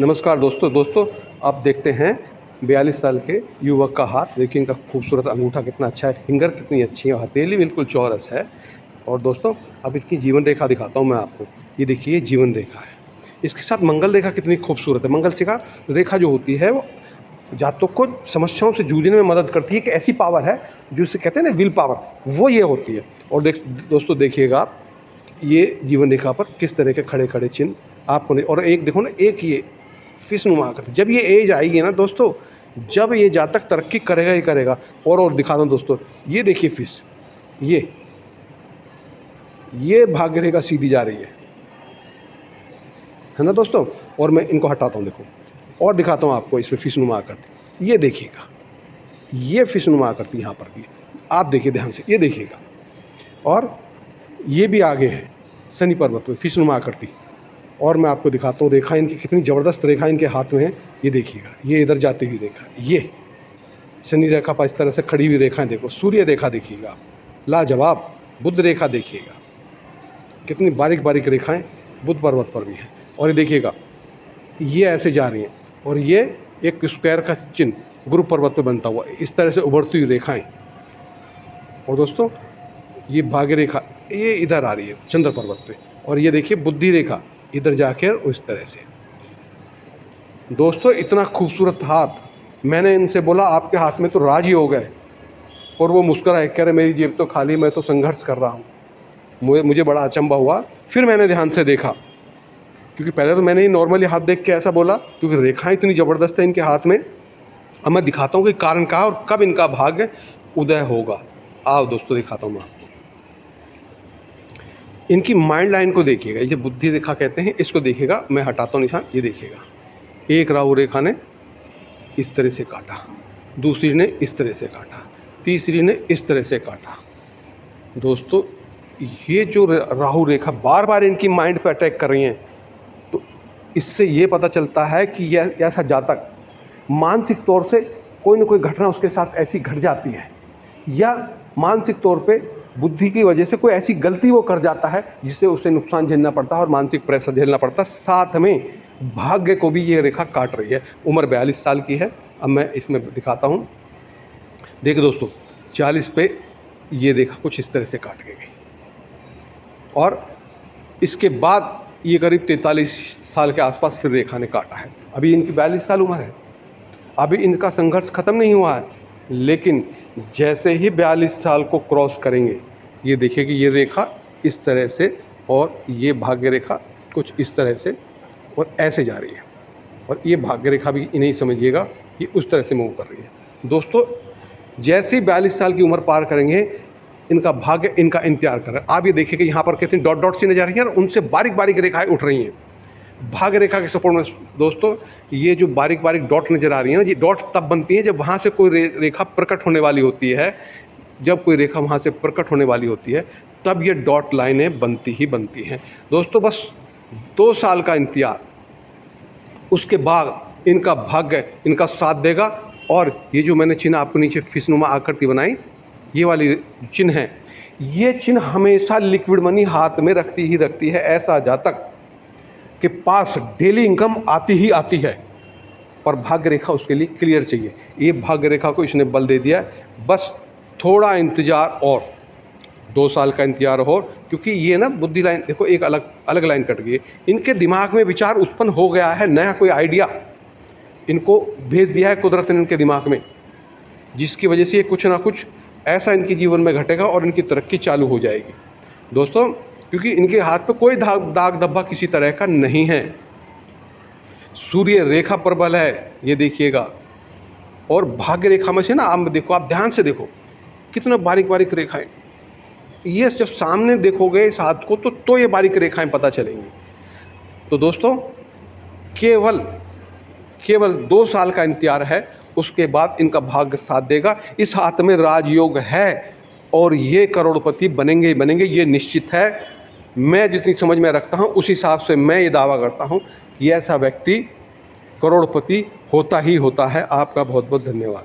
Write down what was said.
नमस्कार दोस्तों आप देखते हैं 42 साल के युवक का हाथ। देखिए इनका खूबसूरत अंगूठा कितना अच्छा है, फिंगर कितनी अच्छी है, हथेली बिल्कुल चौरस है। और दोस्तों अब इनकी जीवन रेखा दिखाता हूँ मैं आपको। ये देखिए जीवन रेखा है, इसके साथ मंगल रेखा कितनी खूबसूरत है। मंगल रेखा रेखा जो होती है वो जातकों को समस्याओं से जूझने में मदद करती है। एक ऐसी पावर है जो इसे कहते हैं ना विल पावर, वो ये होती है। और दोस्तों देखिएगा आप, ये जीवन रेखा पर किस तरह के खड़े खड़े चिन्ह आपको और एक देखो ना, एक ये फिश नुमा आकृति। जब ये एज आएगी ना दोस्तों, जब ये जातक तरक्की करेगा ही करेगा। और दिखा दूँ दोस्तों, ये देखिए फिश, ये भाग्य रेखा सीधी जा रही है ना दोस्तों। और मैं इनको हटाता हूँ, देखो और दिखाता हूँ आपको इसमें फिश नुमा आकृति। ये देखिएगा, ये फिश नुमा आकृति यहाँ पर भी आप देखिए ध्यान से, ये देखिएगा। और ये भी आगे है शनि पर्वत में फिश नुमा आकृति। और मैं आपको दिखाता हूँ रेखा इनकी कितनी ज़बरदस्त रेखा इनके हाथ में है। ये देखिएगा, ये इधर जाती हुई रेखा, ये शनि रेखा पर इस तरह से खड़ी हुई रेखाएं देखो। सूर्य रेखा देखिएगा आप, लाजवाब। बुध रेखा देखिएगा, कितनी बारीक बारीक रेखाएं बुध पर्वत पर भी हैं। और ये देखिएगा, ये ऐसे जा रही हैं। और ये एक स्क्वायर का चिन्ह गुरु पर्वत पर बनता हुआ, इस तरह से उभरती हुई रेखाएँ। और दोस्तों ये भाग्य रेखा ये इधर आ रही है चंद्र पर्वत पे। और ये देखिए बुद्धि रेखा इधर जाकर उस तरह से। दोस्तों इतना खूबसूरत हाथ, मैंने इनसे बोला आपके हाथ में तो राज ही हो गए। और वो मुस्कुराए, कह रहे मेरी जेब तो खाली, मैं तो संघर्ष कर रहा हूँ। मुझे बड़ा अचंभा हुआ। फिर मैंने ध्यान से देखा, क्योंकि पहले तो मैंने ही नॉर्मली हाथ देख के ऐसा बोला, क्योंकि रेखाएं इतनी ज़बरदस्त है इनके हाथ में। अब मैं दिखाता हूँ कि कारण क्या और कब इनका भाग्य उदय होगा। आओ दोस्तों दिखाता हूँ मैं आपको। इनकी माइंड लाइन को देखिएगा, ये बुद्धि रेखा कहते हैं इसको देखिएगा। मैं हटाता हूँ निशान, ये देखिएगा। एक राहु रेखा ने इस तरह से काटा, दूसरी ने इस तरह से काटा, तीसरी ने इस तरह से काटा। दोस्तों ये जो राहु रेखा बार बार इनकी माइंड पे अटैक कर रही हैं, तो इससे ये पता चलता है कि यह ऐसा जातक मानसिक तौर से कोई ना कोई घटना उसके साथ ऐसी घट जाती है, या मानसिक तौर पे बुद्धि की वजह से कोई ऐसी गलती वो कर जाता है जिससे उसे नुकसान झेलना पड़ता है और मानसिक प्रेशर झेलना पड़ता है। साथ में भाग्य को भी ये रेखा काट रही है। उम्र 42 साल की है। अब मैं इसमें दिखाता हूँ। देखिए दोस्तों 40 पे ये रेखा कुछ इस तरह से काट के गई। और इसके बाद ये करीब 43 साल के आसपास फिर रेखा ने काटा है। अभी इनकी 42 साल उम्र है, अभी इनका संघर्ष ख़त्म नहीं हुआ है। लेकिन जैसे ही 42 साल को क्रॉस करेंगे, ये देखिए कि ये रेखा इस तरह से और ये भाग्य रेखा कुछ इस तरह से और ऐसे जा रही है। और ये भाग्य रेखा भी इन्हें समझिएगा, ये उस तरह से मूव कर रही है। दोस्तों जैसे ही 42 साल की उम्र पार करेंगे, इनका भाग्य इनका इंतजार कर रहा है। आप ये देखिए कि यहाँ पर कितनी डॉट डॉट सी नजर आ रही है और उनसे बारीक बारीक रेखाएं उठ रही हैं भाग्य रेखा के सपोर्ट में। दोस्तों ये जो बारीक बारीक डॉट नज़र आ रही है ना, ये डॉट तब बनती है जब वहाँ से कोई रेखा प्रकट होने वाली होती है। जब कोई रेखा वहाँ से प्रकट होने वाली होती है, तब ये डॉट लाइनें बनती ही बनती हैं। दोस्तों बस 2 साल का इंतजार, उसके बाद इनका भाग्य इनका साथ देगा। और ये जो मैंने चिन्ह आपको नीचे फिशनुमा आकृति बनाई, ये वाली चिन्ह है, ये चिन्ह हमेशा लिक्विड मनी हाथ में रखती ही रखती है। ऐसा जातक के पास डेली इनकम आती ही आती है, पर भाग्य रेखा उसके लिए क्लियर चाहिए। ये भाग्य रेखा को इसने बल दे दिया, बस थोड़ा इंतज़ार और 2 साल का इंतज़ार हो। क्योंकि ये ना बुद्धि लाइन देखो, एक अलग लाइन कट गई है। इनके दिमाग में विचार उत्पन्न हो गया है, नया कोई आइडिया इनको भेज दिया है कुदरत ने इनके दिमाग में, जिसकी वजह से ये कुछ ना कुछ ऐसा इनके जीवन में घटेगा और इनकी तरक्की चालू हो जाएगी। दोस्तों क्योंकि इनके हाथ पे कोई दाग धब्बा किसी तरह का नहीं है। सूर्य रेखा प्रबल है, ये देखिएगा। और भाग्य रेखा में से ना आप देखो, आप ध्यान से देखो कितना बारीक बारीक रेखाएं। ये जब सामने देखोगे इस हाथ को तो ये बारीक रेखाएं पता चलेंगी। तो दोस्तों केवल 2 साल का इंतजार है, उसके बाद इनका भाग्य साथ देगा। इस हाथ में राजयोग है और ये करोड़पति बनेंगे ही बनेंगे, ये निश्चित है। मैं जितनी समझ में रखता हूँ उस हिसाब से मैं ये दावा करता हूँ कि ऐसा व्यक्ति करोड़पति होता ही होता है। आपका बहुत बहुत धन्यवाद।